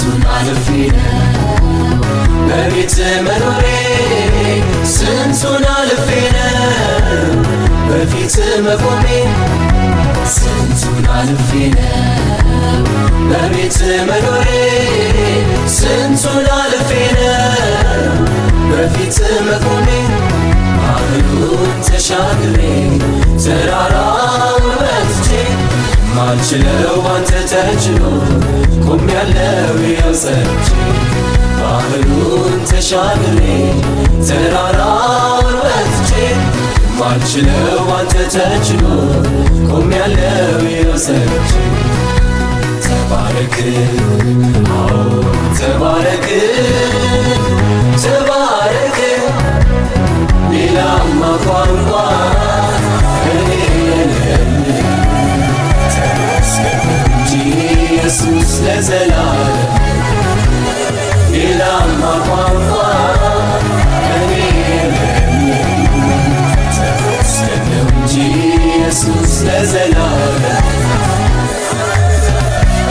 ስንቱን አልፌ በቤት መኖሬ ስንቱን አልፌ በፊት መቆሜ ስንቱን አልፌ በቤት መኖሬ ስንቱን አልፌ በፊት መቆሜ ባህሩን ተሻግሬ ተራራውን ወጥቼ ማልችለው ባንተ ተችሎ ቆሜያለሁ ይኸው ጸንቼ ባህሩን ተሻግሬ ተራራውን ወጥቼ ማልችለው ባንተ ተችሎ ቆሜያለሁ ይኸው ጸንቼ ተባረክ አዎ ተባረክ ተባረክ ሌላማ ቋንቋ እኔ የለኝም ተመስገን እንጂ ኢየሱስ ለዘላለም ሌላማ ቋንቋ እኔ የለኝም ተመስገን እንጂ ኢየሱስ ለዘላለም